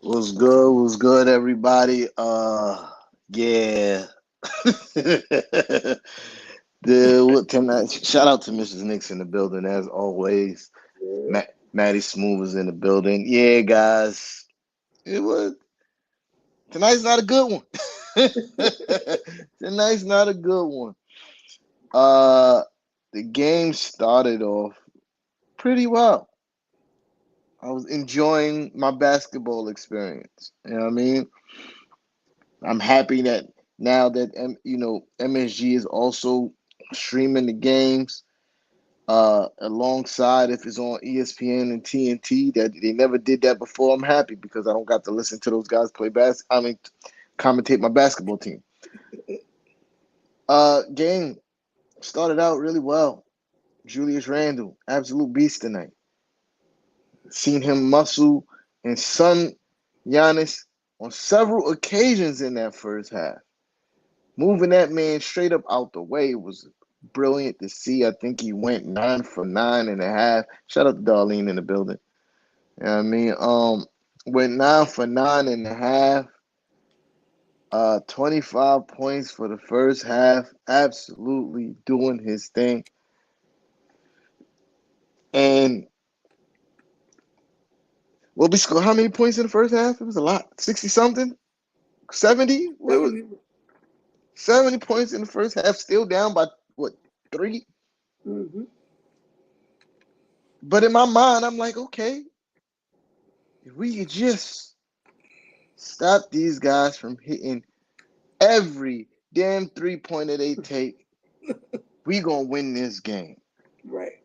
Was good? Was good, everybody? Yeah. Tonight? Shout out to Mrs. Knicks in the building as always. Yeah. Maddie Smooth was in the building. Yeah, guys. It was tonight's not a good one. Tonight's not a good one. Uh, the game started off pretty well. I was enjoying my basketball experience. You know what I mean? I'm happy that now that MSG is also streaming the games alongside if it's on ESPN and TNT that they never did that before. I'm happy because I don't got to listen to those guys play commentate my basketball team. Game started out really well. Julius Randle, absolute beast tonight. Seen him muscle and sun Giannis on several occasions in that first half. Moving that man straight up out the way was brilliant to see. I think he went 9 for 9.5. Shout out to Darlene in the building. You know what I mean? Went 9 for 9.5. 25 points for the first half. Absolutely doing his thing. And what we scored? How many points in the first half? It was a lot. 60 something? 70? What was 70. 70 points in the first half, still down by what, 3? Mm-hmm. But in my mind, I'm like, okay, if we could just stop these guys from hitting every damn 3-pointer they take, we gonna win this game. Right.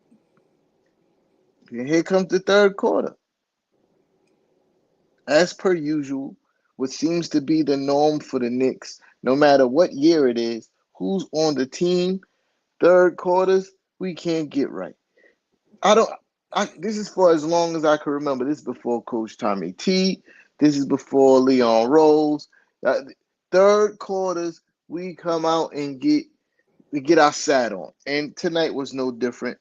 And here comes the third quarter. As per usual, what seems to be the norm for the Knicks, no matter what year it is, who's on the team, third quarters, we can't get right. I don't. This is for as long as I can remember. This is before Coach Tommy T. This is before Leon Rose. Uh, Third quarters, we come out and get our sat on, and tonight was no different.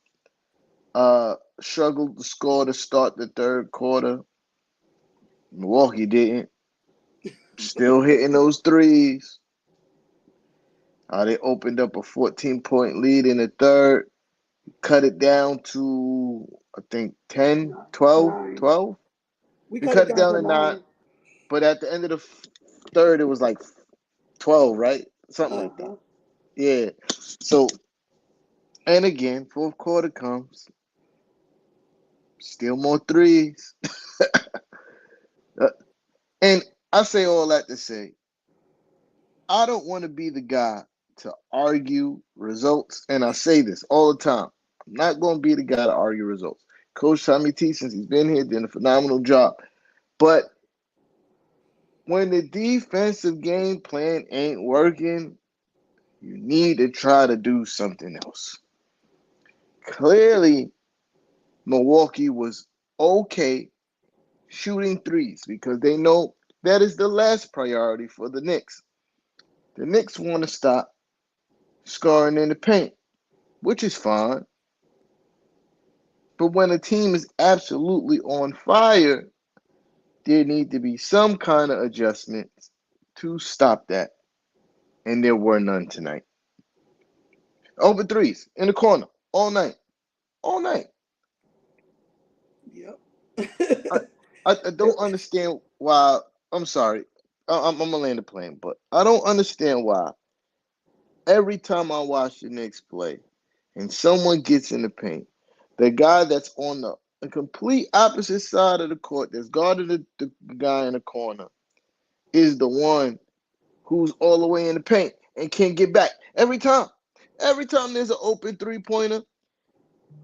Struggled to score to start the third quarter. Milwaukee didn't. Still hitting those threes. They opened up a 14-point lead in the third. Cut it down to, I think, 10, 12, 9. 12. We We cut it cut it down down to to 9. 9. But at the end of the third, it was like 12, right? Something like that. Uh-huh. Yeah. So, and again, fourth quarter comes. Still more threes. And I say all that to say, I don't want to be the guy to argue results. And I say this all the time. I'm not going to be the guy to argue results. Coach Tommy T, since he's been here, did a phenomenal job. But when the defensive game plan ain't working, you need to try to do something else. Clearly, Milwaukee was okay shooting threes because they know that is the last priority for the Knicks. The Knicks want to stop scoring in the paint, which is fine. But when a team is absolutely on fire, there need to be some kind of adjustments to stop that. And there were none tonight. Open threes in the corner all night. All night. Yep. I, I don't understand why. I'm sorry. I'm gonna land the plane, but I don't understand why every time I watch the Knicks play and someone gets in the paint, the guy that's on the complete opposite side of the court that's guarding the guy in the corner is the one who's all the way in the paint and can't get back every time. Every time there's an open 3-pointer,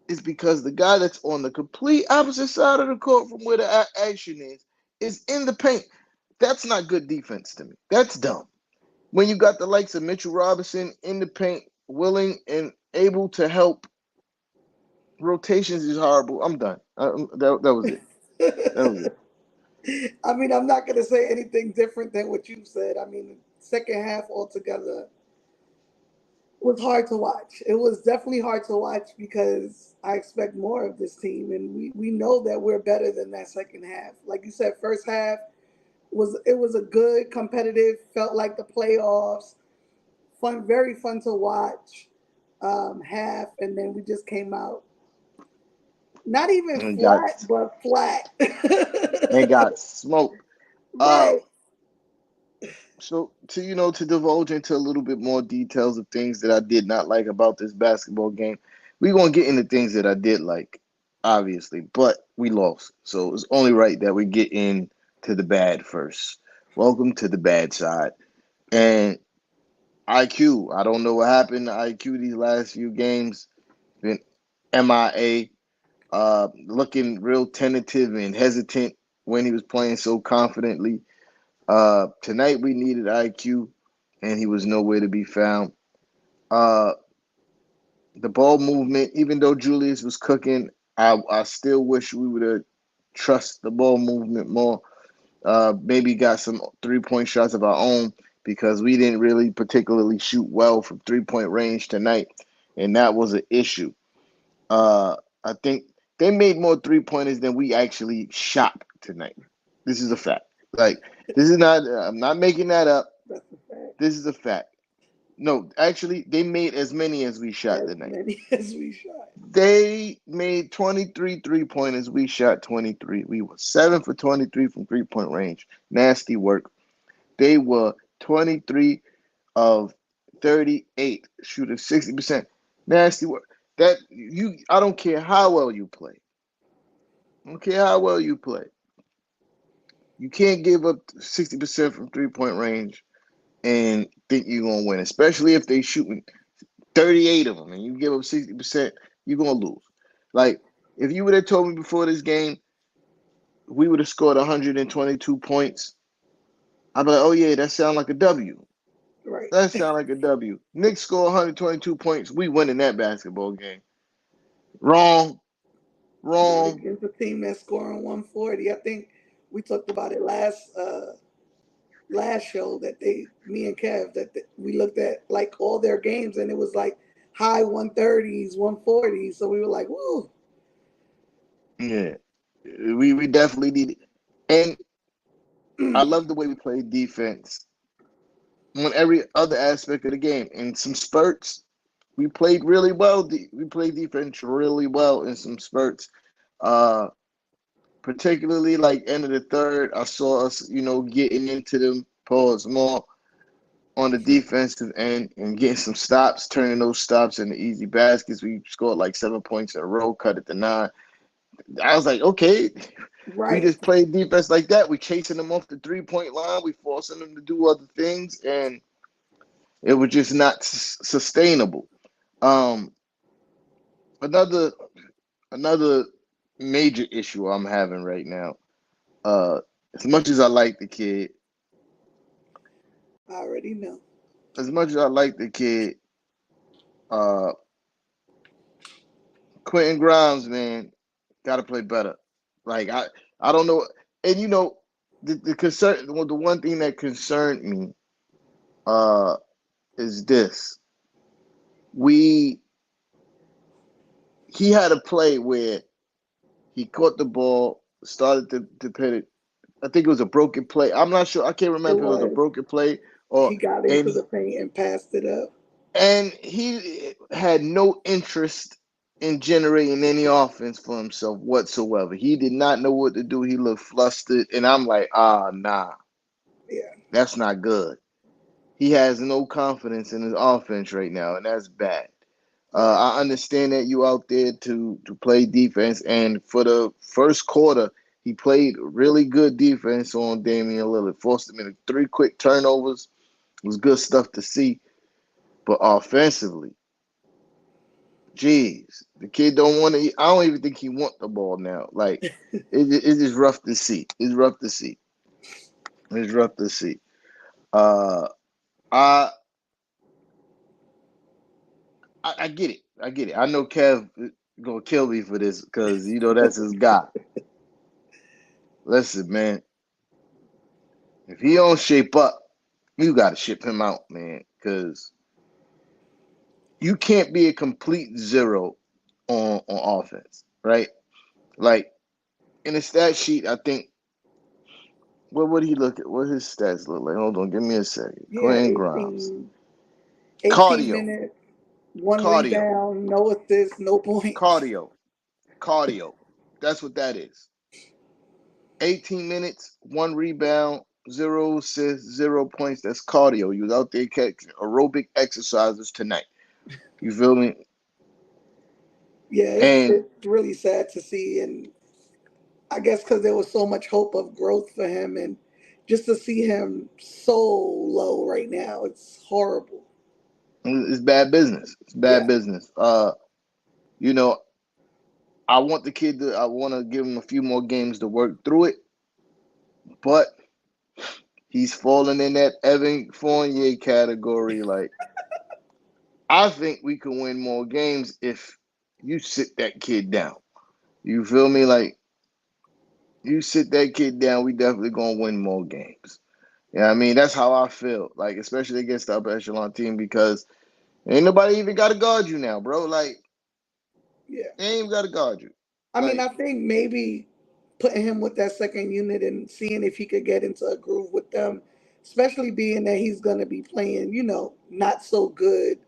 it's because the guy that's on the complete opposite side of the court from where the action is in the paint. That's not good defense to me. That's dumb. When you got the likes of Mitchell Robinson in the paint, willing and able to help, rotations is horrible. I'm done. That was it. That was it. I mean, I'm not going to say anything different than what you said. I mean, the second half altogether was hard to watch. It was definitely hard to watch because I expect more of this team, and we know that we're better than that second half. Like you said, first half, was a good competitive. Felt like the playoffs. Fun, very fun to watch. Half, and then we just came out not even and got flat, but flat. and got smoked. Uh, Right. so to to divulge into a little bit more details of things that I did not like about this basketball game, we gonna get into things that I did like, obviously, but we lost, so it's only right that we get into the bad first. Welcome to the bad side. And IQ, I don't know what happened to IQ these last few games. Been MIA, looking real tentative and hesitant when he was playing so confidently. Tonight we needed IQ, and he was nowhere to be found. Uh, the ball movement, even though Julius was cooking, I still wish we would have trust the ball movement more. Maybe got some 3-point shots of our own because we didn't really particularly shoot well from 3-point range tonight, and that was an issue. I think they made more 3-pointers than we actually shot tonight. This is a fact. Like, this is not. I'm not making that up. That's a fact. This is a fact. No, actually, they made as many as we shot As tonight. many as we shot. They made 23 3-pointers. We shot 23. We were 7 for 23 from 3-point range. Nasty work. They were 23 of 38, shooting 60%. Nasty work. I don't care how well you play. I don't care how well you play. You can't give up 60% from 3-point range and think you're gonna win, especially if they shooting 38 of them and you give up 60%, you're gonna lose. Like, if you would have told me before this game we would have scored 122 points, I'd be like, oh yeah, that sounds like a W. Right. That sounds like a W. Knicks score 122 points, we win in that basketball game. Wrong, Going wrong. against a team that's scoring 140. I think we talked about it last show that me and Kev, we looked at like all their games and it was like high 130s, 140s. So we were like, woo. Yeah, we definitely need it. And I love the way we play defense on every other aspect of the game. In some spurts, we played really well. We played defense really well in some spurts. Uh, Particularly like end of the third, I saw us, getting into them pause more on the defensive end and getting some stops, turning those stops into easy baskets. We scored like 7 points in a row, cut it to 9. I was like, okay, we Right. just played defense like that. We chasing them off the 3-point line. We forcing them to do other things, and it was just not sustainable. Um, another another major issue I'm having right now. As much as I like the kid, I already know. as much as I like the kid, uh, Quentin Grimes, man, got to play better. Like, I don't know, and the concern. Well, the one thing that concerned me, uh, is this: we he had a play where he caught the ball, started to put it. I think it was a broken play. I'm not sure. I can't It remember if it was a was. broken play or He got into and the paint and passed it up. he had no interest in generating any offense for himself whatsoever. He did not know what to do. He looked flustered, and I'm like, nah, Yeah. that's not good. He has no confidence in his offense right now, and that's bad. Right. I understand that you out there to play defense, and for the first quarter, he played really good defense on Damian Lillard. Forced him into 3 quick turnovers. It was good stuff to see. But offensively, geez, the kid don't want to. I don't even think he want the ball now. Like, it's just rough to see. It's rough to see. It's rough to see. Uh, I I get it. I get it. I know Kev gonna kill me for this because that's his guy. Listen, man, if he don't shape up, you got to ship him out, man, because you can't be a complete zero on offense, right? Like, in the stat sheet, I think What would he look at? What his stats look like? Hold on, give me a second. Yeah, Quentin Grimes. 18 Cardio. minutes, one Cardio. rebound, no assists, no points. Cardio. Cardio. That's what that is. 18 minutes, one rebound, zero assists, 0 points. That's cardio. You was out there catching aerobic exercises tonight. You feel me? Yeah, And it's really sad to see, and I guess because there was so much hope of growth for him, and just to see him so low right now, it's horrible. it's bad business. It's bad Yeah, business. You know, I want to give him a few more games to work through it, but he's falling in that Evan Fournier category. Like, I think we can win more games if you sit that kid down. You feel me? Like, you sit that kid down, we definitely gonna win more games. Yeah, I mean that's how I feel. Like, especially against the upper echelon team, because ain't nobody even got to guard you now, bro. Like, yeah. they ain't even got to guard you. I mean, Like, I think maybe putting him with that second unit and seeing if he could get into a groove with them, especially being that he's going to be playing, not so good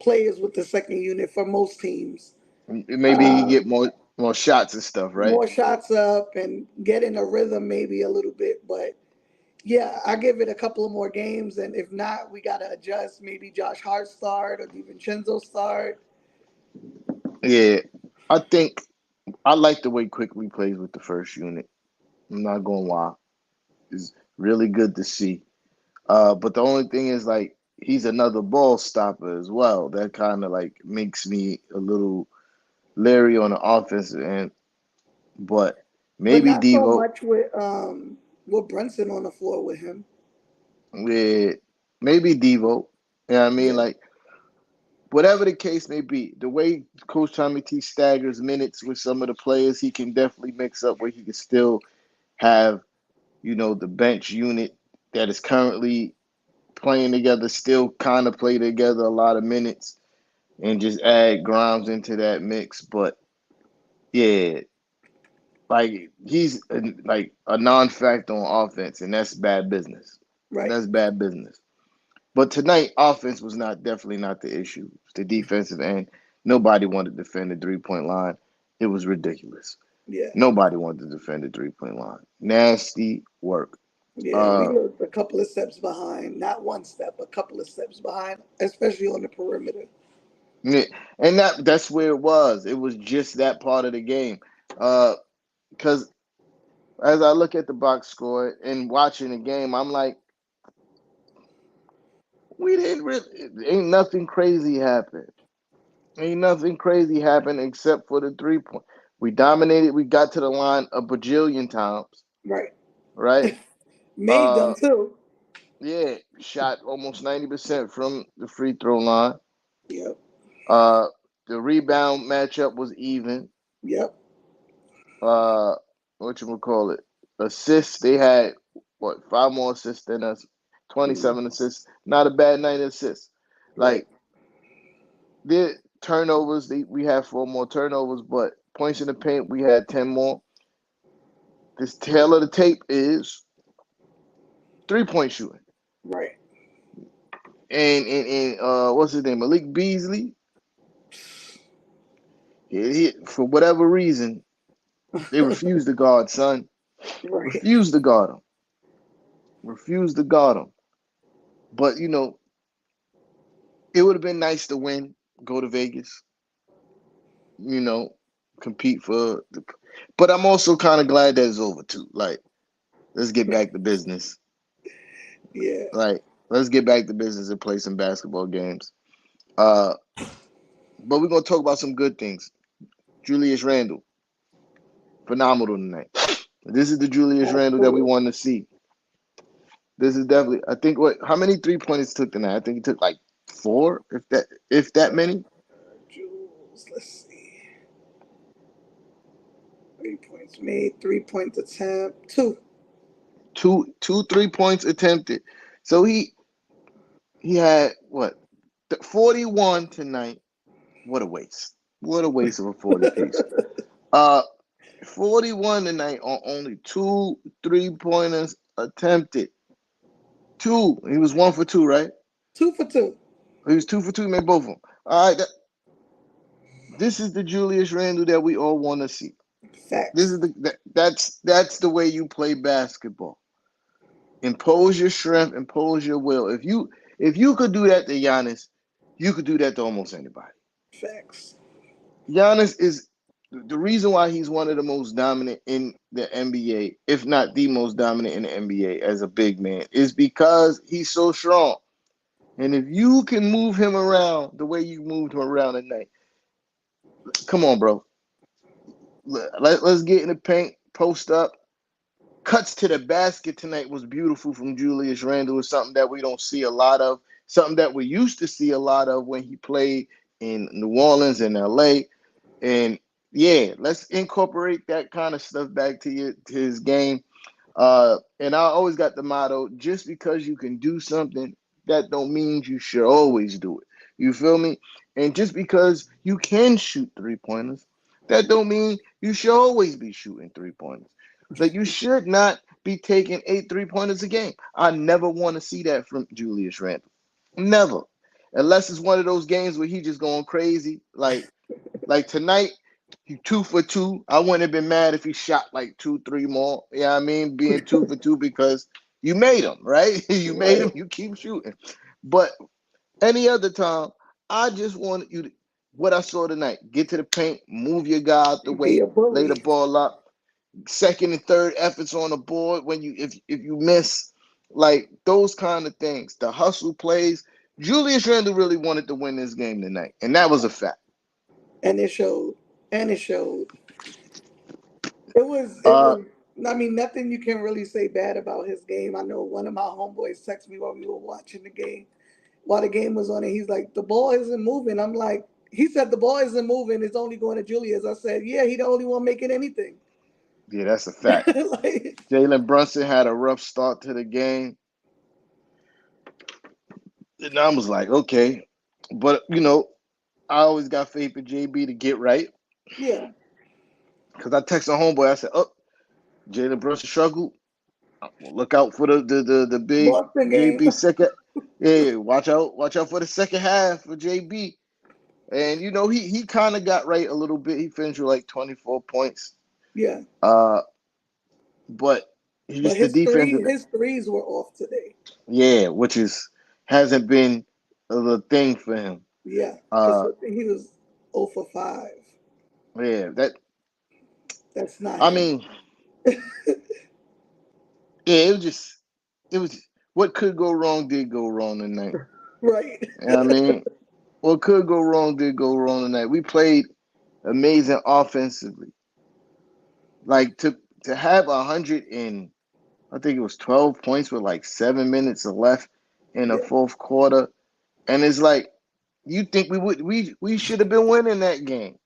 players with the second unit for most teams. maybe he Uh, get more shots and stuff, right? More shots up and get in a rhythm maybe a little bit. But yeah, I give it a couple of more games. And if not, we got to adjust. Maybe Josh Hart start or DiVincenzo start. Yeah, I think I like the way Quickly plays with the first unit. I'm not going to lie. It's really good to see. But the only thing is, like, he's another ball stopper as well. That kind of like makes me a little leery on the offensive end. But But maybe not so Devo, much with Brunson on the floor with him. with maybe Devo. Yeah, I mean, Yeah, like, whatever the case may be, the way Coach Tommy T staggers minutes with some of the players, he can definitely mix up where he can still have, the bench unit that is currently playing together still kind of play together a lot of minutes and just add Grimes into that mix. But yeah, like, he's like a non-factor on offense, and that's bad business. right. That's bad business. But tonight, offense was not definitely not the issue. It's the defensive end. Nobody wanted to defend the 3 point line. It was ridiculous. Yeah, Nobody wanted to defend the 3 point line. Nasty work. yeah. We Uh, were a couple of steps behind, not one step, a couple of steps behind, especially on the perimeter. yeah, and that's where it was. It was just that part of the game. Because as I look at the box score and watching the game, I'm like, we didn't really. Ain't nothing crazy happen. Ain't nothing crazy happened except for the 3 point. We dominated. We got to the line a bajillion times, Right. right? Made them Uh, too. yeah, shot almost 90% from the free throw line. Yep. Uh, the rebound matchup was even. Yep. Uh, what you call it? Assists. They had what, 5 more assists than us. Mm, 27 assists. Not a bad night of assists. right. Like, their turnovers, we had 4 more turnovers, but points in the paint, we had 10 more. This tail of the tape is 3 point shooting. Right. And what's his name? Malik Beasley. For whatever reason, they refused to guard, son. Right. Refused to guard him. Refused to guard him. But it would have been nice to win, go to Vegas, you know, compete for the. But I'm also kind of glad that it's over too. Like, let's get back to business. Yeah. Like, let's get back to business and play some basketball games. Uh, but we're gonna talk about some good things. Julius Randle, phenomenal tonight. This is the Julius Randle that we Absolutely. want to see. This is definitely. I think what? How many 3 pointers took tonight? I think he took like four, if that many. Jules, let's see. 3 points made, 3 points attempt, two. Two 3 points attempted. So he had what? 41 tonight. What a waste. What a waste of a 40 piece. Uh 41 tonight on only two 3 pointers. attempted. Two. He was 1 for 2, right? 2 for 2. He was 2 for 2. He made both of them. All right. This is the Julius Randle that we all want to see. This Facts. is that's the way you play basketball. Impose your strength, impose your will. If you could do that to Giannis, you could do that to almost anybody. Facts. Giannis is the reason why he's one of the most dominant in the NBA, if not the most dominant in the NBA as a big man, is because he's so strong. And if you can move him around the way you moved him around tonight, come on, bro. Let's get in the paint, post up. Cuts to the basket tonight was beautiful from Julius Randle. It's something that we don't see a lot of, something that we used to see a lot of when he played in New Orleans and LA. And yeah, let's incorporate that kind of stuff back to his game. And I always got the motto: just because you can do something, that don't mean you should always do it. You feel me? And just because you can shoot 3 pointers, that don't mean you should always be shooting 3 pointers. Like you should not be taking 8 3 pointers a game. I never want to see that from Julius Randle. Never. Unless it's one of those games where he just going crazy. Like tonight, he 2 for 2. I wouldn't have been mad if he shot like 2, 3 more. You know what I mean? Being 2 for 2 because you made him, right? You made him, Right. you keep shooting. But any other time, I just wanted you to what I saw tonight. Get to the paint, move your guy out the Be way, a lay the bully. ball up. Second and third efforts on the board when if you miss, like those kind of things. The hustle plays. Julius Randle really wanted to win this game tonight, and that was a fact. And it showed. And it showed. It was. It Uh, was. I mean, nothing you can really say bad about his game. I know one of my homeboys texted me while we were watching the game. While the game was on, and he's like, "The ball isn't moving." I'm like, he said, "The ball isn't moving. It's only going to Julius." I said, "Yeah, he the only one making anything." yeah, that's a fact. Like, Jalen Brunson had a rough start to the game, and I was like, okay, but I always got faith in JB to get right yeah, because I texted homeboy. I said, "Oh, Jalen Brunson struggled. Look out for the big Boston game. JB second. Yeah, watch out for the second half for JB." And he kind of got right a little bit. He finished with like 24 points. Yeah, Uh, but he but just the defense. his threes were off today. Yeah, which is hasn't been the thing for him. Yeah, because Uh, he was 0 for 5. yeah, that That's not I him. mean, yeah, it was what could go wrong did go wrong tonight. Right. You know what I mean, what could go wrong did go wrong tonight. We played amazing offensively. Like to have 100 I think it was 12 points with like 7 minutes left in the Yeah. fourth quarter. And it's like you think we should have been winning that game.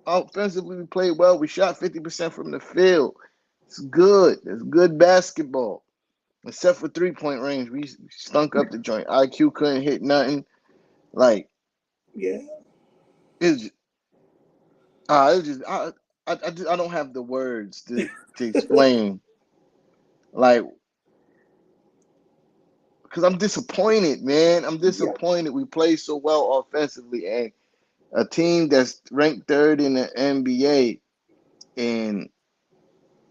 Offensively, we played well. We shot 50% from the field. It's good. It's good basketball. Except for 3 point range. We stunk up the joint. IQ couldn't hit nothing. Like Yeah. it's it's just I don't have the words to explain like because I'm disappointed, man. I'm Yeah. disappointed. We played so well offensively, and a team that's ranked third in the NBA in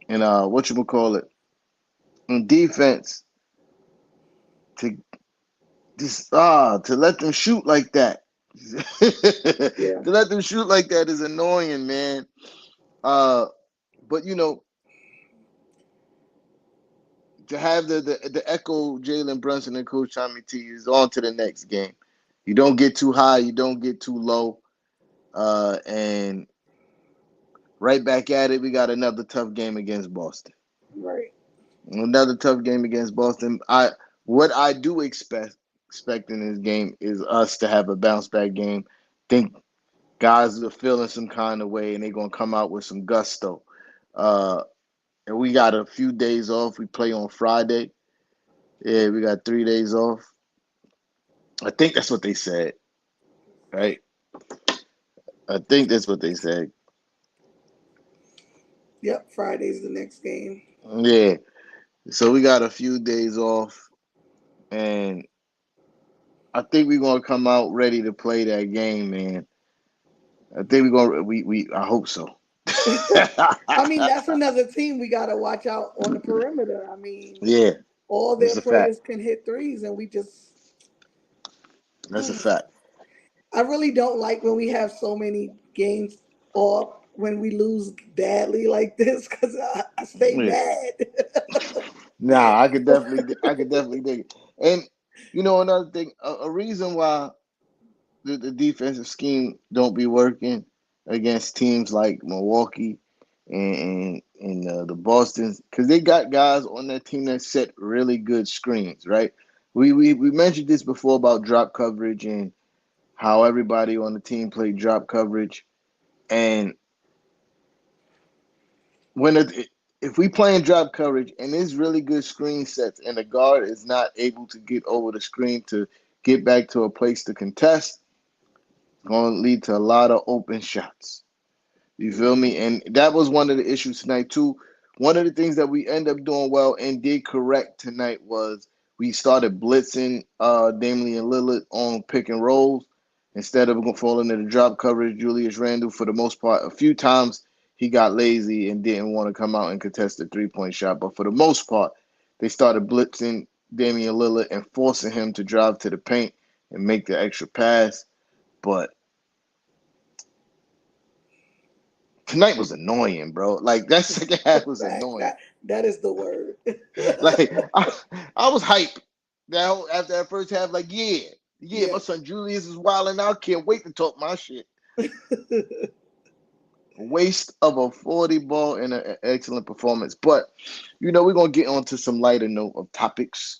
what you call it in defense to to let them shoot like that. To Yeah. let them shoot like that is annoying, man. Uh, but to have the echo Jalen Brunson and Coach Tommy T is on to the next game. You don't get too high, you don't get too low. And right back at it, we got another tough game against Boston. Right. Another tough game against Boston. What I do expect in this game is us to have a bounce back game. Think guys are feeling some kind of way and they're gonna come out with some gusto. Uh, and we got a few days off. We play on Friday. Yeah, we got 3 days off. I think that's what they said, right? I think that's what they said. Yep. Friday's the next game. Yeah. So we got a few days off, and I think we're gonna come out ready to play that game, man. I think we're gonna we I hope so. I mean, that's another team we got to watch out on the perimeter. I mean, Yeah, all that's their a fact. players can hit threes, and we just. That's a fact. I really don't like when we have so many games off when we lose badly like this because I stay Yeah. mad. Nah, I could definitely dig it. And another thing, a reason why the defensive scheme don't be working against teams like Milwaukee and the Boston's, because they got guys on that team that set really good screens, right? We mentioned this before about drop coverage and how everybody on the team played drop coverage, and when if we playing drop coverage and there's really good screen sets and the guard is not able to get over the screen to get back to a place to contest, it's going to lead to a lot of open shots. You feel me? And that was one of the issues tonight too. One of the things that we end up doing well and did correct tonight was we started blitzing Damian Lillard on pick and rolls instead of falling into drop coverage. Julius Randle, for the most part, a few times he got lazy and didn't want to come out and contest the 3-point shot. But for the most part, they started blitzing Damian Lillard and forcing him to drive to the paint and make the extra pass. But tonight was annoying, bro. Like that second half was Fact, annoying. that is the word. Like I was hyped now after that first half. Like yeah, Yeah. my son Julius is wilding out. Can't wait to talk my shit. Waste of a 40 ball and an excellent performance. But we're gonna get on to some lighter note of topics.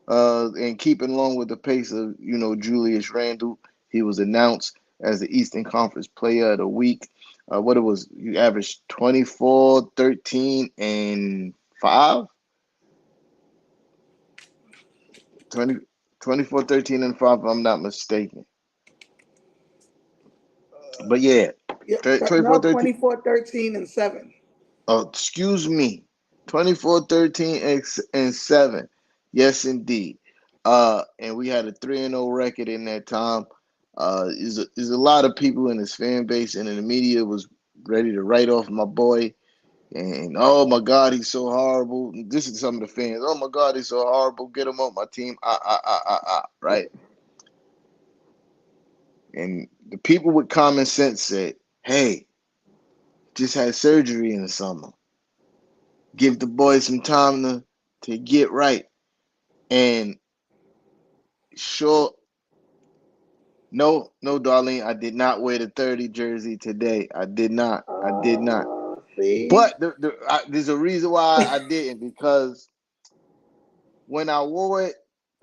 And keeping along with the pace of Julius Randle, he was announced as the Eastern Conference Player of the Week. What it was, you averaged 24, 13, and 5? 20, 24, 13, and 5, if I'm not mistaken. But yeah, Yeah, 24, no, 13. 24, 13, and 7. Oh, excuse me. 24, 13, and 7. Yes, indeed. And we had a 3-0 record in that time. Is a lot of people in his fan base and in the media was ready to write off my boy. And oh my God, he's so horrible. This is some of the fans. Oh my God, he's so horrible. Get him off my team. Right. And the people with common sense said, "Hey, just had surgery in the summer. Give the boy some time to get right." And sure, no, Darlene, I did not wear the 30 jersey today. I did not. I did not. See? But there's a reason why I didn't, because when I wore it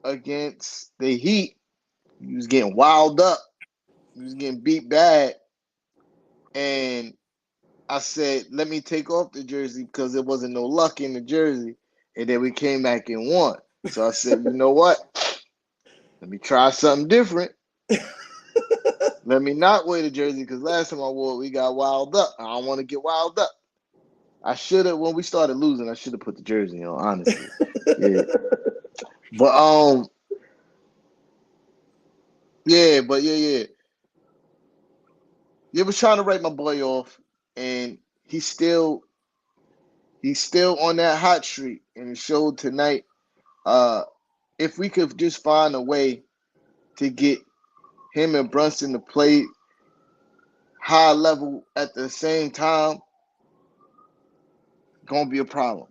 against the Heat, he was getting wild up. He was getting beat bad. And I said, let me take off the jersey because there wasn't no luck in the jersey. And then we came back and won. So I said, you know what? Let me try something different. Let me not wear the jersey because last time I wore it, we got wild up. I don't want to get wild up. I should have, when we started losing, I should have put the jersey on, honestly. Yeah. But yeah. You was trying to write my boy off, and he's still on that hot streak, and it showed tonight. Uh, if we could just find a way to get him and Brunson to play high level at the same time, gonna be a problem.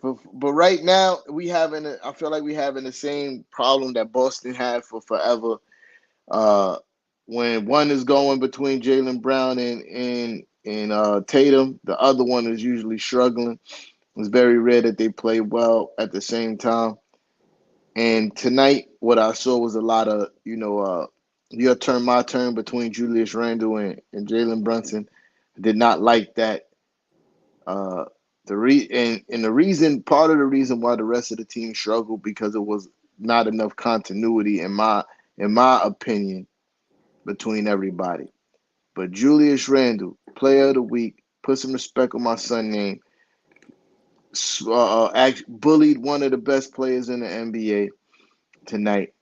But right now I feel like we having the same problem that Boston had for forever. Uh, when one is going between Jalen Brown and Tatum, the other one is usually struggling. It's very rare that they play well at the same time. And tonight, what I saw was a lot of your turn, my turn between Julius Randle and Jalen Brunson. I did not like that. Uh, and the reason, part of the reason why the rest of the team struggled, because it was not enough continuity in my opinion, between everybody. But Julius Randle, player of the week, put some respect on my son name. bullied one of the best players in the NBA tonight.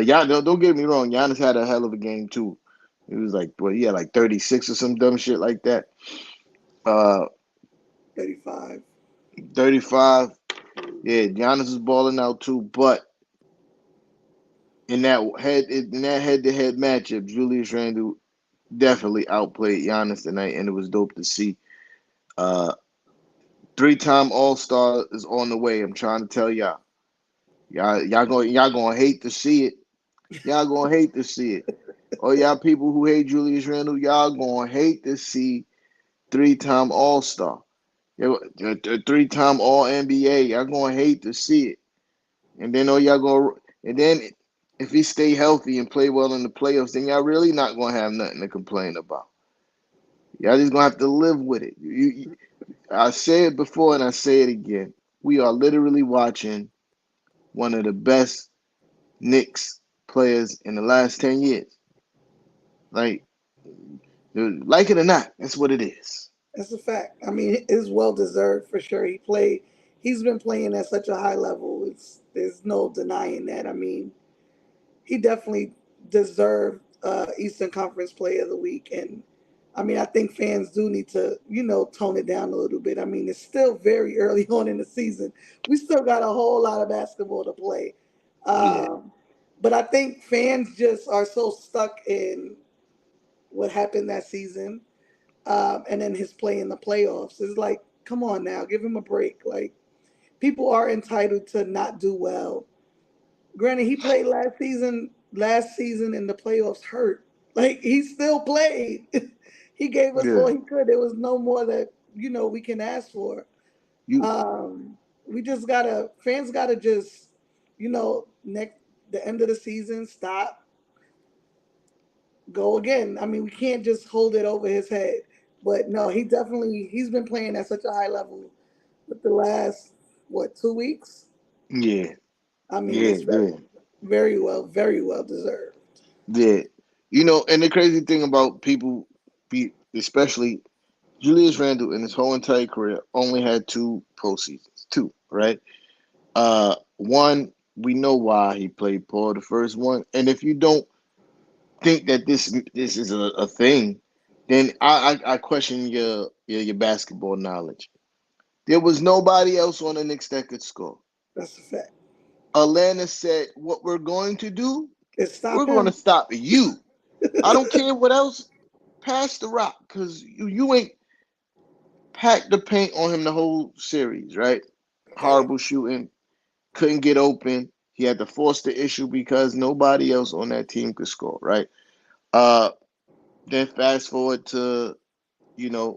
Yeah, don't get me wrong. Giannis had a hell of a game too. He was like, well, he had like 36 or some dumb shit like that. Uh, 35. 35. Yeah, Giannis was balling out too. But in that head to head matchup, Julius Randle definitely outplayed Giannis tonight, and it was dope to see. Uh, Three-time All Star is on the way. I'm trying to tell y'all. Y'all gonna hate to see it. Y'all gonna hate to see it. All y'all people who hate Julius Randle, y'all gonna hate to see three-time All Star, three-time All NBA. Y'all gonna hate to see it. And then and then if he stay healthy and play well in the playoffs, then y'all really not gonna have nothing to complain about. Y'all just gonna have to live with it. I say it before and I say it again. We are literally watching one of the best Knicks players in the last 10 years. Like it or not, that's what it is. That's a fact. I mean, it's well deserved for sure. He's been playing at such a high level. There's no denying that. I mean, he definitely deserved Eastern Conference Player of the Week. And I mean, I think fans do need to, tone it down a little bit. I mean, it's still very early on in the season. We still got a whole lot of basketball to play. Yeah, Um, but I think fans just are so stuck in what happened that season, and then his play in the playoffs. It's like, come on now, give him a break. Like, people are entitled to not do well. Granted, he played last season in the playoffs hurt. Like, he still played. He gave us yeah. all he could. There was no more that, we can ask for. You, We just gotta fans gotta just, next the end of the season, stop, go again. I mean, we can't just hold it over his head. But no, he's been playing at such a high level with the last, what, 2 weeks. yeah, I mean, yeah, it's yeah, very well deserved. yeah. And the crazy thing about people, especially Julius Randle in his whole entire career, only had two postseasons. Two, right? One, we know why he played poor the first one, and if you don't think that this is a thing, then I question your basketball knowledge. There was nobody else on the Knicks that could score. That's a fact. Atlanta said, "What we're going to do, It's we're stop going to him. stop you. I don't care what else. Pass the rock, because you ain't packed the paint on him the whole series, right? Okay. Horrible shooting, couldn't get open. He had to force the issue because nobody else on that team could score, right? Uh, then fast forward to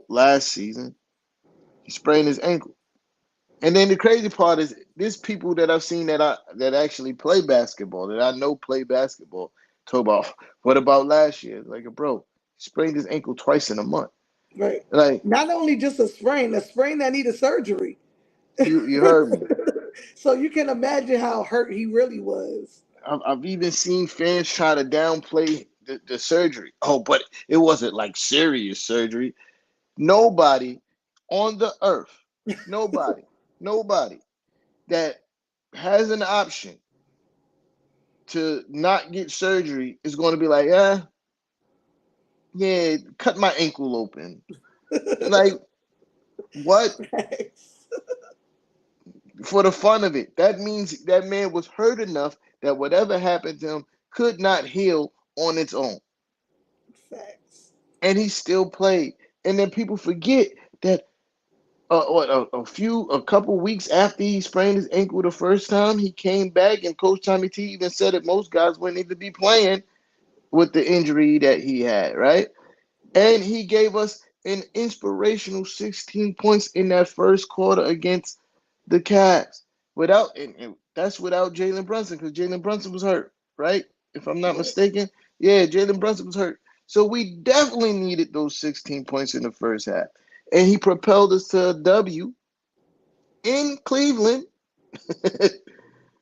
last season, he sprained his ankle. And then the crazy part is, there's people that I've seen that actually play basketball, that I know play basketball, talk about, what about last year? Like, bro, he sprained his ankle twice in a month. Right. Like, Not only just a sprain that needed surgery. you heard me. So you can imagine how hurt he really was. I've even seen fans try to downplay the surgery. Oh, but it wasn't like serious surgery. Nobody on the earth, nobody, nobody that has an option to not get surgery is going to be like, yeah, cut my ankle open. Like, what? For the fun of it. That means that man was hurt enough that whatever happened to him could not heal on its own. Facts. And he still played. And then people forget that a couple weeks after he sprained his ankle the first time, he came back, and Coach Tommy T even said that most guys wouldn't even be playing with the injury that he had, right? And he gave us an inspirational 16 points in that first quarter against the Cavs. And that's without Jalen Brunson, because Jalen Brunson was hurt, right? If I'm not Right. mistaken. Yeah, Jalen Brunson was hurt. So we definitely needed those 16 points in the first half. And he propelled us to a W in Cleveland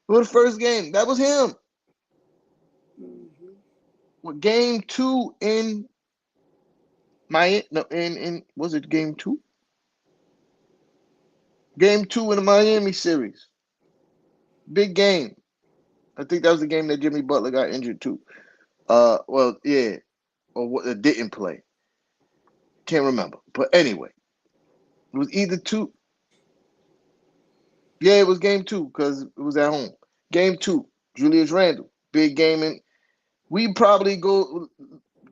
for the first game. That was him. Mhm. With game two in Miami, no, in was it game two? Game two in the Miami series. Big game. I think that was the game that Jimmy Butler got injured too. Well, yeah, or what didn't play. Can't remember. But anyway, it was either two. Yeah, it was game two because it was at home. Game two, Julius Randle, big game, and we probably go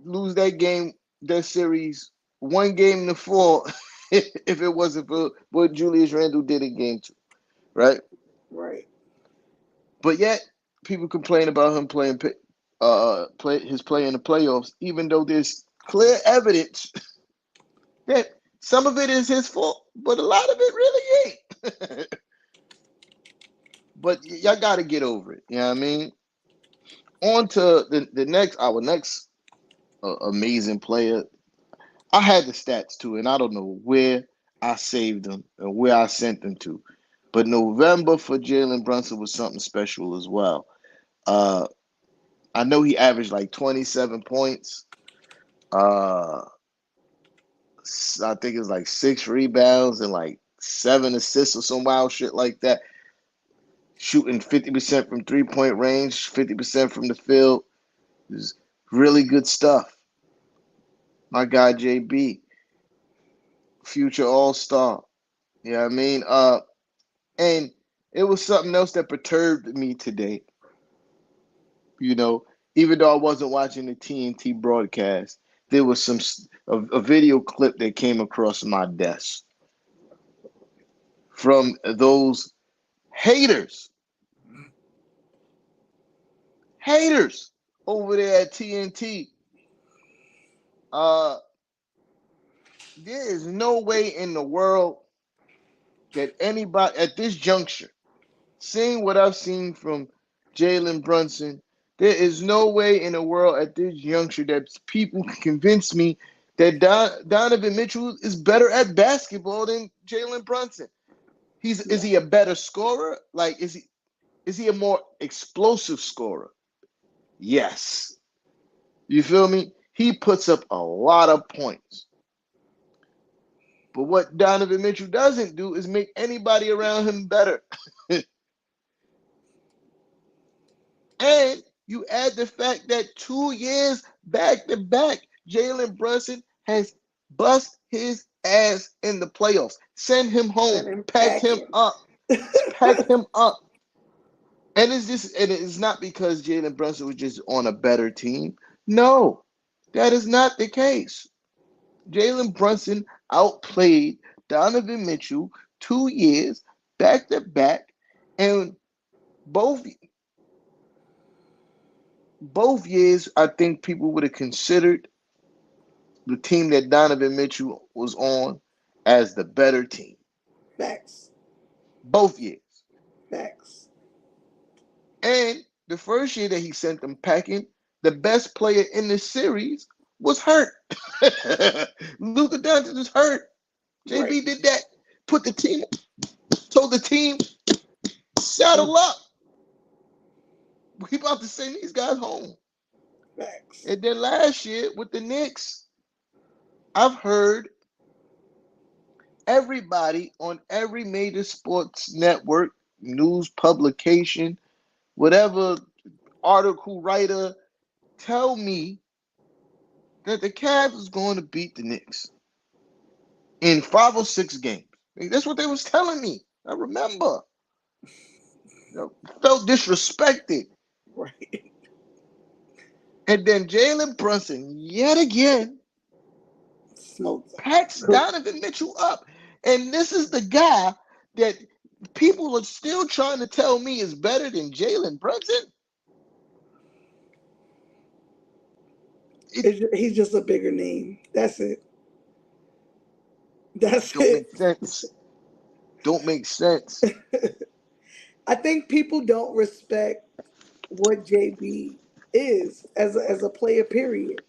lose that game, that series, one game to four, if it wasn't for what Julius Randle did in game two, right? Right. But yet, people complain about him play his play in the playoffs, even though there's clear evidence that some of it is his fault, but a lot of it really ain't. But y'all got to get over it. You know what I mean? On to the next, our next amazing player. I had the stats too, and I don't know where I saved them and where I sent them to. But November for Jalen Brunson was something special as well. Uh, I know he averaged like 27 points. Uh, I think it's like 6 rebounds and like 7 assists or some wild shit like that. Shooting 50% from 3 point range, 50% from the field. It was really good stuff. My guy JB, future All Star. You know what I mean? And it was something else that perturbed me today. You know, even though I wasn't watching the TNT broadcast, there was a video clip that came across my desk from those haters, haters over there at TNT. Uh, there is no way in the world that anybody at this juncture, seeing what I've seen from Jalen Brunson, there is no way in the world at this juncture that people can convince me that Donovan Mitchell is better at basketball than Jalen Brunson. Is No. he a better scorer? Like is he a more explosive scorer? Yes. You feel me? He puts up a lot of points. But what Donovan Mitchell doesn't do is make anybody around him better. And you add the fact that 2 years back to back, Jalen Brunson has bust his ass in the playoffs. Send him home. Send him Pack him packing. up. Pack him up. And it's not because Jalen Brunson was just on a better team. No, that is not the case. Jalen Brunson outplayed Donovan Mitchell 2 years back to back, and both both years I think people would have considered the team that Donovan Mitchell was on as the better team. Facts. Both years. Facts. And the first year that he sent them packing, the best player in the series was hurt. Luka Doncic was hurt. Right. JB did that. Put the team, told the team, saddle up. We about to send these guys home. Facts. And then last year with the Knicks, I've heard everybody on every major sports network, news publication, whatever article writer tell me that the Cavs is going to beat the Knicks in 5 or 6 games. That's what they was telling me. I remember. Felt disrespected. Right. And then Jalen Brunson, yet again, Smoked packs them. Donovan Mitchell up. And this is the guy that people are still trying to tell me is better than Jalen Brunson. It He's just a bigger name. That's it. That's don't make it. sense. Don't make sense. I think people don't respect what JB is as a player, period.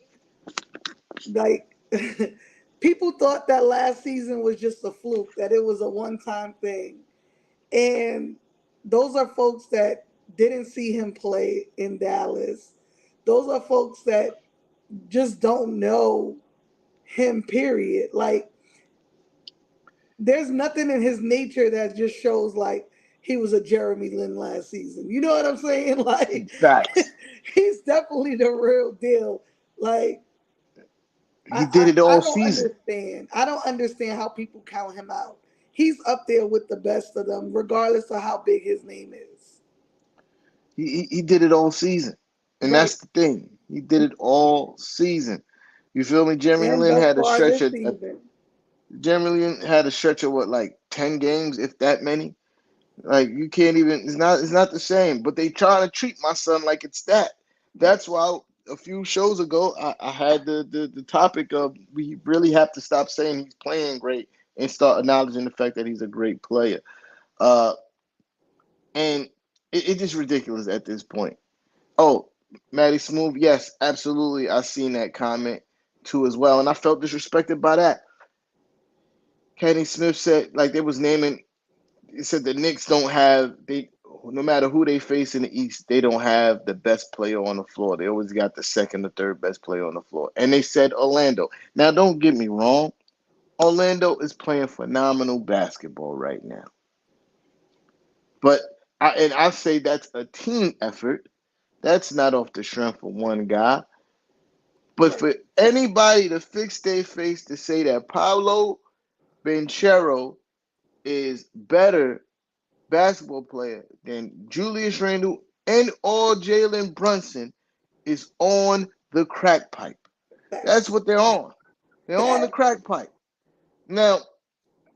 Like, people thought that last season was just a fluke, that it was a one time thing. And those are folks that didn't see him play in Dallas. Those are folks that just don't know him, period. Like, there's nothing in his nature that just shows like he was a Jeremy Lin last season. You know what I'm saying? Like Facts. he's definitely the real deal. Like He did it I all don't season. understand. I don't understand how people count him out. He's up there with the best of them, regardless of how big his name is. He did it all season, and Right. that's the thing. He did it all season. You feel me? Jeremy And Lin thus had a far stretch this of season. Jeremy Lin had a stretch of what, like 10 games, if that many. Like you can't even. It's not the same. But they trying to treat my son like it's that. That's why a few shows ago I had the topic of we really have to stop saying he's playing great and start acknowledging the fact that he's a great player. Uh, and it's just ridiculous at this point. Oh, Maddie Smooth, yes, absolutely. I seen that comment too as well, and I felt disrespected by that. Kenny Smith said like they was naming. He said the Knicks don't have they. No matter who they face in the East, they don't have the best player on the floor. They always got the second or third best player on the floor. And they said Orlando. Now, don't get me wrong. Orlando is playing phenomenal basketball right now. But I say that's a team effort. That's not off the strength of one guy. But Right. for anybody to fix their face to say that Paolo Banchero is better basketball player than Julius Randle and or Jalen Brunson is on the crack pipe. That's Facts. what they're on. They're on the Facts. crack pipe. Now,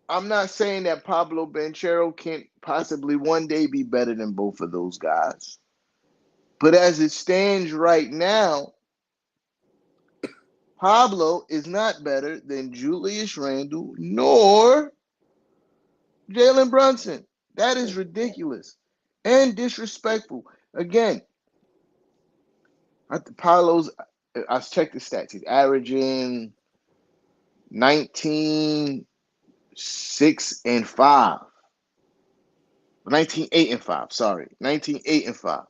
I'm not saying that Pablo Banchero can't possibly one day be better than both of those guys. But as it stands right now, Pablo is not better than Julius Randle nor Jalen Brunson. That is ridiculous and disrespectful. Again, Paolo's, I checked the stats. He's averaging 19, 6, and 5. 19, 8, and 5. Sorry. 19, 8, and 5.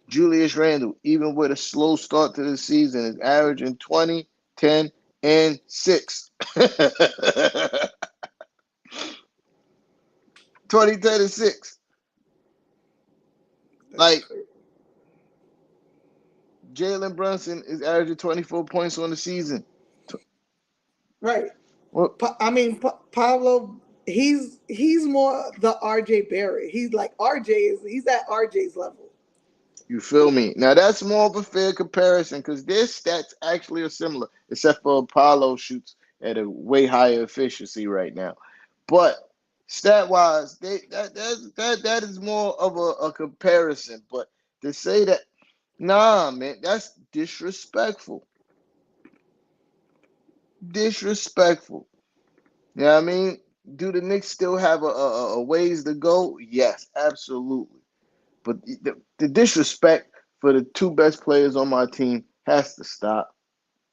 Julius Randle, even with a slow start to the season, is averaging 20, 10, and 6. 20, 10, and 6. That's Like, crazy. Jalen Brunson is averaging 24 points on the season. Right. Well, I mean, Pablo, he's more the RJ Barrett. He's like he's at RJ's level. you feel me? Now that's more of a fair comparison because their stats actually are similar, except for Apollo shoots at a way higher efficiency right now. But stat wise, that is more of a comparison. But to say that, nah, man, that's disrespectful. Disrespectful. You know what I mean? Do the Knicks still have a ways to go? Yes, absolutely. But the disrespect for the two best players on my team has to stop.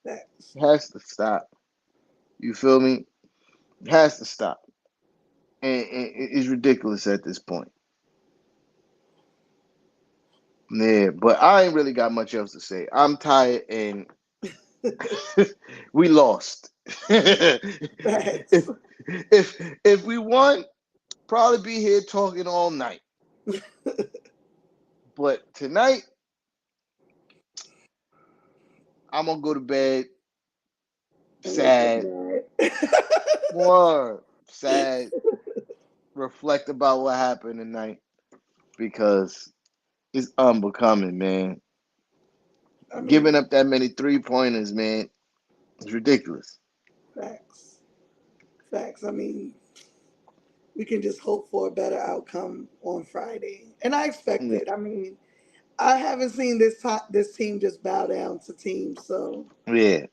That's Has to stop. You feel me? Has to stop. And it's ridiculous at this point. Yeah, but I ain't really got much else to say. I'm tired and we lost. facts. If we won, probably be here talking all night. But tonight, I'm gonna go to bed And wake up sad. mad. More sad. Reflect about what happened tonight because it's unbecoming, man. I Giving mean, up that many 3 pointers, man, it's ridiculous. facts. Facts. I mean, we can just hope for a better outcome on Friday. And I expect Yeah, it. I mean, I haven't seen this team just bow down to teams. So, yeah,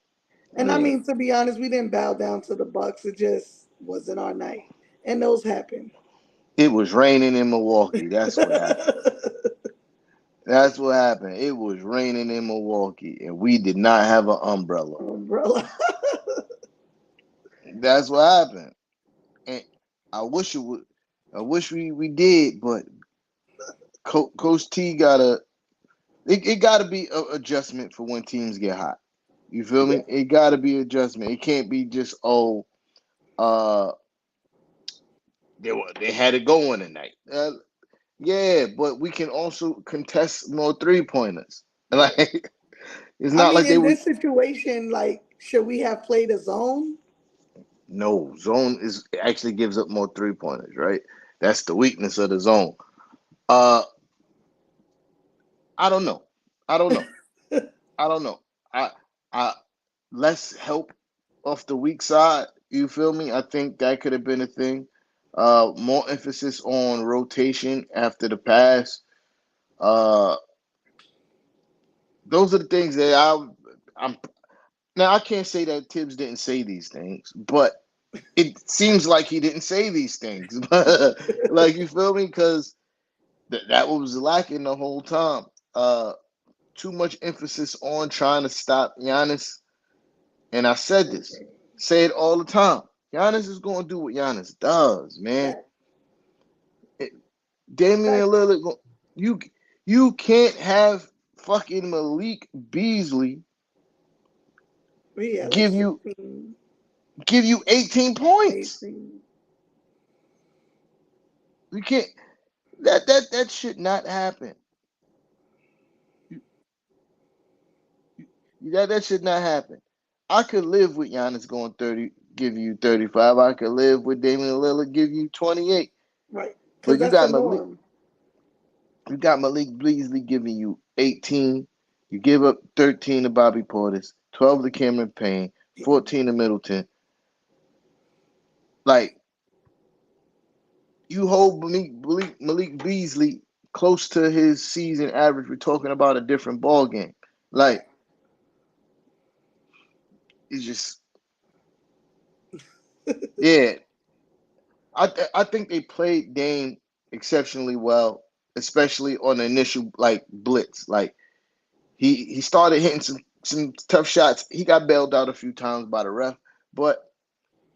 and I yeah. mean, to be honest, we didn't bow down to the Bucks. It just wasn't our night, and those happen. It was raining in Milwaukee. That's what happened. That's what happened. It was raining in Milwaukee, and we did not have an umbrella. Umbrella. That's what happened. And I wish it would. I wish we did, but Coach T gotta. It gotta be an adjustment for when teams get hot. You feel Yeah, me? It gotta be adjustment. It can't be just Uh, they had it going tonight. Yeah, but we can also contest more 3-pointers. Right. Like it's I not mean, like they in were. this situation, like, should we have played a zone? No, zone is actually gives up more 3-pointers, right? That's the weakness of the zone. Uh, I don't know. I don't know. I don't know. I I less help off the weak side. You feel me? I think that could have been a thing. More emphasis on rotation after the pass. Uh, those are the things that I'm now. I can't say that Tibbs didn't say these things, but it seems like he didn't say these things. Like you feel me? Because that was lacking the whole time. Too much emphasis on trying to stop Giannis. And I said this, Okay. say it all the time. Giannis is going to do what Giannis does, man. Fact. It, Damian Fact. Lillard, you you can't have fucking Malik Beasley We had like give you 16, 18 points. 18. You can't. That should not happen. That should not happen. I could live with Giannis going 30, give you 35. I could live with Damian Lillard give you 28. Right. Because But that's the norm. You got Malik Beasley giving you 18. You give up 13 to Bobby Portis, 12 to Cameron Payne, 14 to Middleton. Like, you hold Malik Beasley close to his season average. We're talking about a different ball game. Like, Fact. it's just, yeah. I think they played Dame exceptionally well, especially on the initial, like, blitz. Like, he started hitting some tough shots. He got bailed out a few times by the ref, but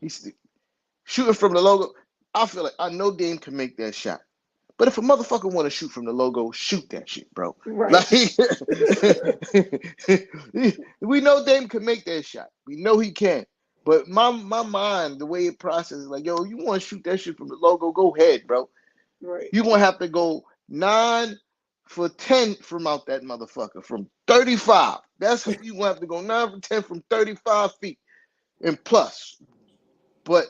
he's shooting from the logo. I feel like I know Dame can make that shot. But if a motherfucker want to shoot from the logo, shoot that shit, bro. Right. Like we know Dame can make that shot. We know he can. But my mind, the way it processes, like, yo, you want to shoot that shit from the logo, go ahead, bro. Right. You're gonna have to go 9 for 10 from out that motherfucker from 35. That's you gonna have to go 9 for 10 from 35 feet and plus. But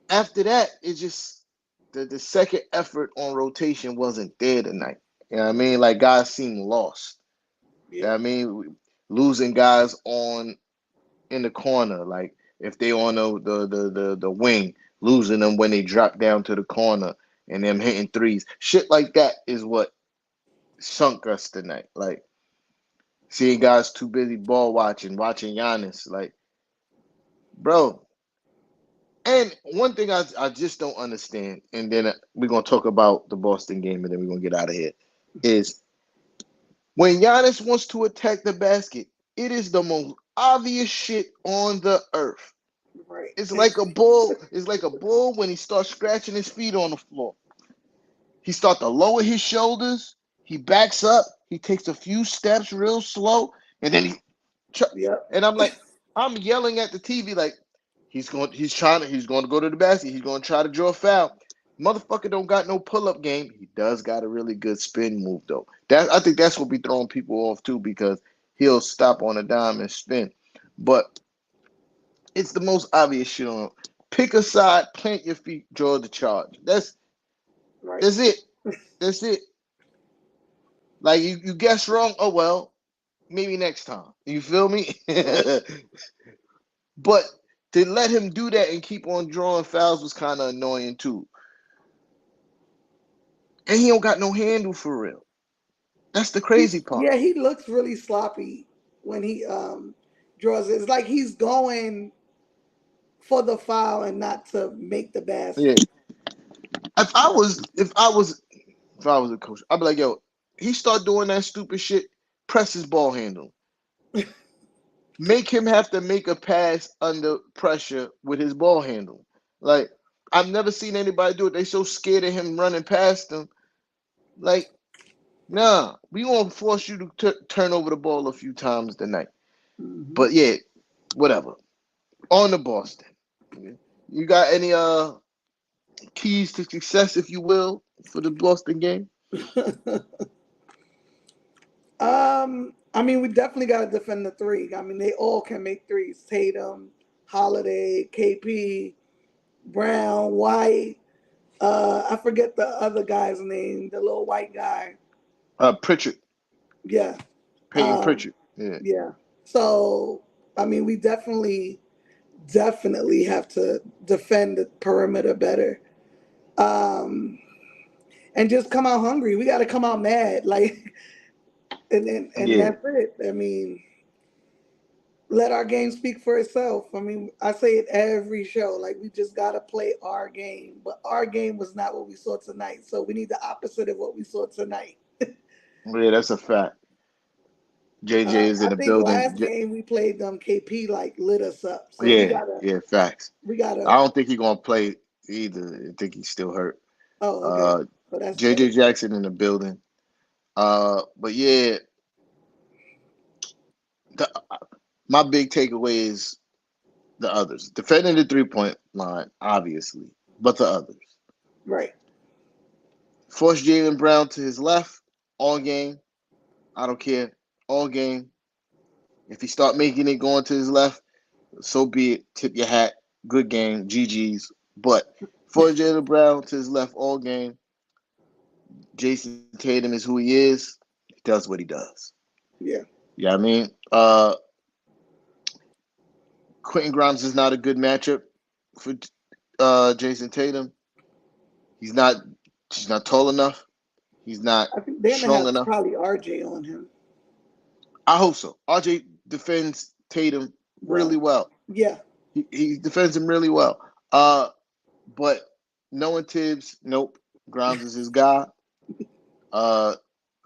after that, it's just the second effort on rotation wasn't there tonight. You know what I mean? Like guys seem lost. You know Yeah. what I mean? Losing guys on in the corner, like if they on the wing, losing them when they drop down to the corner and them hitting threes. Shit like that is what sunk us tonight. Like seeing guys too busy ball watching Giannis. Like, bro. And one thing I just don't understand, and then we're gonna talk about the Boston game, and then we're gonna get out of here. Is when Giannis wants to attack the basket, it is the most obvious shit on the earth. Right. It's like a bull. It's like a bull when he starts scratching his feet on the floor. He starts to lower his shoulders. He backs up. He takes a few steps real slow, and then Yep. and I'm like, I'm yelling at the TV like, he's going to go to the basket. He's going to try to draw a foul. Motherfucker don't got no pull up game. He does got a really good spin move though. That I think that's what be throwing people off too because he'll stop on a dime and spin. But it's the most obvious shit on. Pick a side, plant your feet, draw the charge. Right. That's it. That's it. Like you guess wrong. Oh well, maybe next time. You feel me? Right. But to let him do that and keep on drawing fouls was kind of annoying too. And he don't got no handle for real. That's the crazy part. Yeah, he looks really sloppy when he draws it. It's like he's going for the foul and not to make the Yeah. basket. If I was a coach, I'd be like, yo, he start doing that stupid shit, press his ball handle. Make him have to make a pass under pressure with his ball handle. Like, I've never seen anybody do it. They so scared of him running past them. Like, nah, we gonna force you to turn over the ball a few times tonight. Hmm. But yeah, whatever. on the Boston. You got any keys to success, if you will, for the Boston game? I mean, we definitely got to defend the three. I mean, they all can make threes. Tatum, Holiday, KP, Brown, White. I forget the other guy's name, the little white guy. Pritchard, Yeah. Peyton Um, Pritchard. Yeah, yeah. So, I mean, we definitely have to defend the perimeter better. Um, and just come out hungry. We got to come out mad. Like, and yeah, that's it. I mean, let our game speak for itself. I mean, I say it every show. Like, we just got to play our game. But our game was not what we saw tonight. So we need the opposite of what we saw tonight. yeah. That's a fact. JJ is in I the think building. last game we played them, KP like lit us up. So Yeah, yeah. Facts. we I gotta. don't think he's gonna play either. I think he's still hurt. Oh, okay. Uh, So that's JJ good. Jackson in the building. But yeah, the, my big takeaway is the others defending the 3-point line, obviously, but the others Right. force Jalen Brown to his left all game. I don't care, all game. If he start making it going to his left, so be it. Tip your hat. Good game. GG's. But for Jalen Brown to his left all game, Jason Tatum is who he is. He does what he does. Yeah. Yeah, I mean, Quentin Grimes is not a good matchup for Jason Tatum. He's not. He's not tall enough. He's not I think they're gonna strong have enough. probably RJ on him. I hope so. RJ defends Tatum really Well, well. yeah. He defends him really well. But knowing Tibbs, nope. Grimes is his guy. Uh,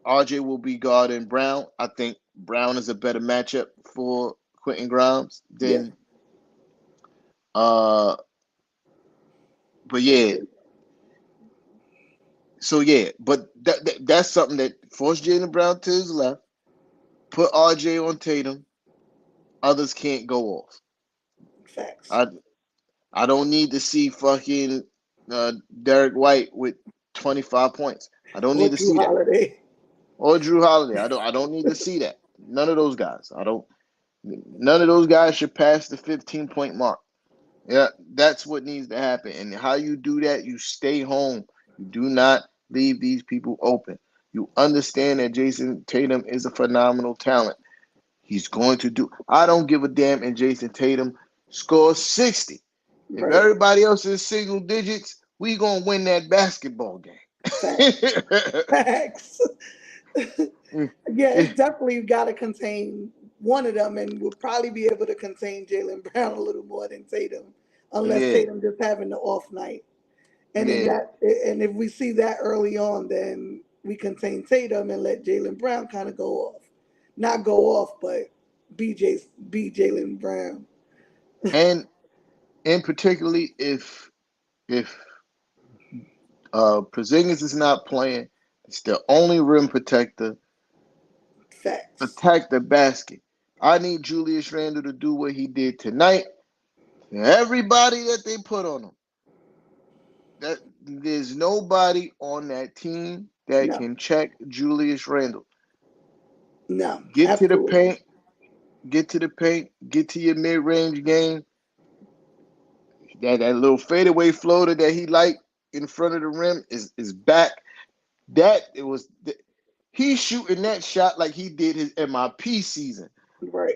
RJ will be guarding Brown. I think Brown is a better matchup for Quentin Grimes Yeah. than. Uh, but yeah. So yeah, but that's something that forced Jalen Brown to his left. Put RJ on Tatum. Others can't go off. Facts. I I don't need to see fucking Derek White with 25 points. I don't Or need to Drew see that. Holiday. Or Drew Holiday. I don't need to see that. None of those guys. I don't. None of those guys should pass the 15-point mark. Yeah, that's what needs to happen. And how you do that, you stay home. You do not leave these people open. You understand that Jason Tatum is a phenomenal talent. He's going to do. I don't give a damn. And Jason Tatum scores 60. If Right. everybody else is single digits, we gonna win that basketball game. Facts. Facts. Yeah, it's definitely got to contain one of them, and we'll probably be able to contain Jalen Brown a little more than Tatum, unless Yeah, Tatum just having the off night. And in yeah, that, and if we see that early on, then we contain Tatum and let Jalen Brown kind of go off, not go off, but be Jalen Brown. and particularly if Porzingis is not playing, it's the only rim protector. Facts. Attack the basket. I need Julius Randle to do what he did tonight. Everybody that they put on him, that there's nobody on that team that No, can check Julius Randle. no, Get to the absolutely. paint, get to the paint, get to your mid-range game. That little fadeaway floater that he liked in front of the rim is back. That it was he's shooting that shot like he did his MIP season. Right.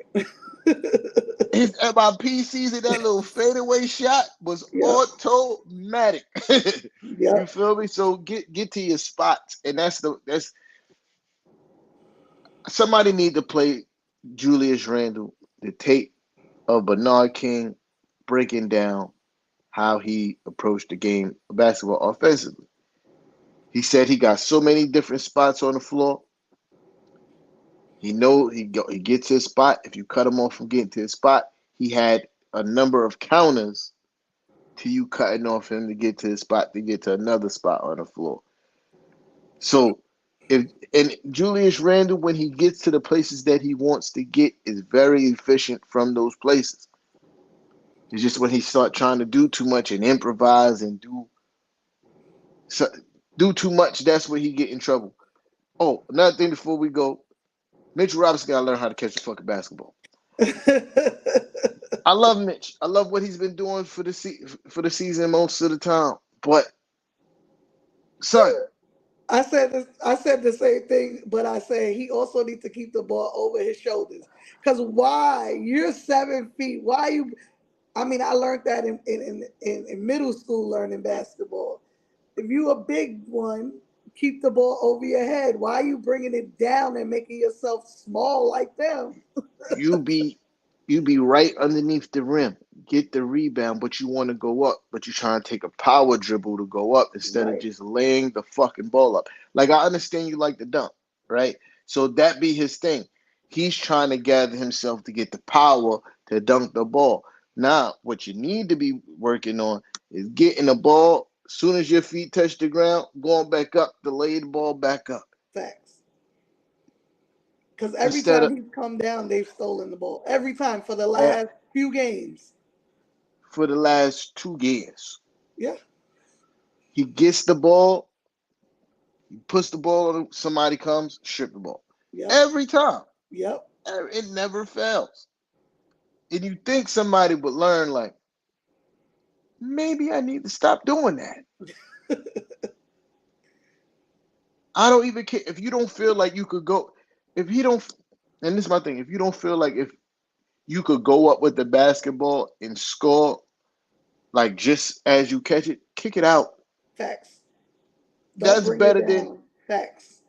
His MIP season, that little fadeaway shot was Yep. automatic. You Yep. feel me? So get to your spots, and that's somebody need to play Julius Randle the tape of Bernard King breaking down how he approached the game of basketball offensively. He said he got so many different spots on the floor. He gets his spot. If you cut him off from getting to his spot, he had a number of counters to you cutting off him to get to his spot to get to another spot on the floor. So if and Julius Randle, when he gets to the places that he wants to get, is very efficient from those places. It's just when he start trying to do too much and improvise and so, do too much, that's where he get in trouble. Oh, another thing before we go, Mitchell Robinson gotta learn how to catch a fucking basketball. I love Mitch. I love what he's been doing for the season most of the time. But son, I said the same thing, but I say he also needs to keep the ball over his shoulders. Because why? You're 7 feet. Why you? I mean, I learned that in middle school learning basketball. If you a big one, keep the ball over your head. Why are you bringing it down and making yourself small like them? you be you be right underneath the rim, get the rebound, but you want to go up, but you're trying to take a power dribble to go up instead of Right, just laying the fucking ball up. Like I understand you like the dunk, right? So that be his thing. He's trying to gather himself to get the power to dunk the ball. Now, what you need to be working on is getting the ball as soon as your feet touch the ground, going back up to lay the ball back up. facts. Because every Instead time of he's come down, they've stolen the ball. Every time for the eh, last few games. for the last 2 years. Yeah, He gets the ball, he puts the ball on, somebody comes, strip the ball. yep, Every time. yep. It never fails. And you think somebody would learn, like, maybe I need to stop doing that. I don't even care if you don't feel like you could go, if you don't, and this is my thing, if you don't feel like if you could go up with the basketball and score, like just as you catch it, kick it out. Facts. Don't That's bring it better than, down. Facts.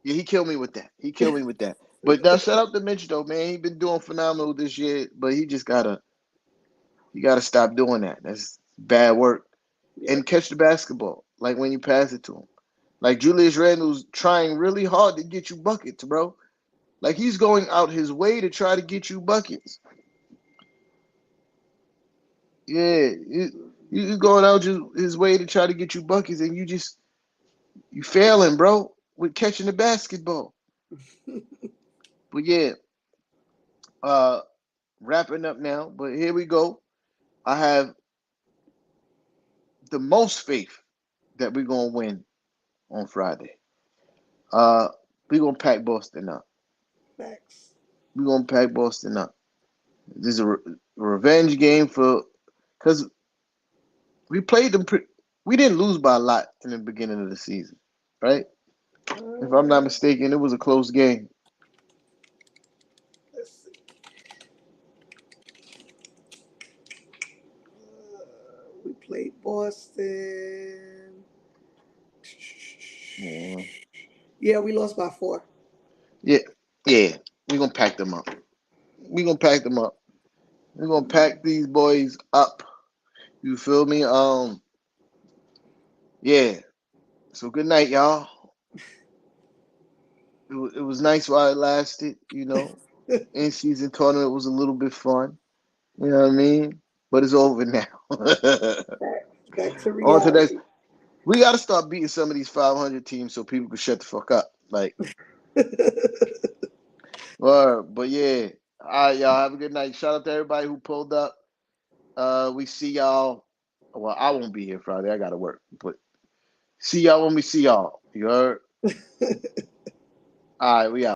yeah, he killed me with that. He killed me with that. But now shout out to Mitch though, man. He been doing phenomenal this year, but he gotta stop doing that. That's bad work. And Yep. catch the basketball, like when you pass it to him. Like Julius Randle's trying really hard to get you buckets, bro. Like he's going out his way to try to get you buckets. Yeah, you going out his way to try to get you buckets, and you failing, bro, with catching the basketball. But yeah, uh, wrapping up now. But here we go. I have the most faith that we're gonna win on Friday. Uh, we're gonna pack Boston up. Facts. We're gonna pack Boston up. This is a revenge game for because we played them. We didn't lose by a lot in the beginning of the season, right? If I'm not Uh, mistaken, it was a close game. let's see. We played Boston. Yeah, Yeah, we lost by 4. yeah, yeah. We're gonna pack them up. We're gonna pack them up. We're gonna pack these boys up. You feel me? Yeah. So good night, y'all. It was nice while it lasted. In season tournament was a little bit fun. You know what I mean? But it's over now. Back to On to this. reality. We got to start beating some of these 500 teams so people can shut the fuck up. Like, but yeah. All right, y'all. Have a good night. Shout out to everybody who pulled up. We see y'all. Well, I won't be here Friday. I got to work. But see y'all when we see y'all. You heard? All right, we out.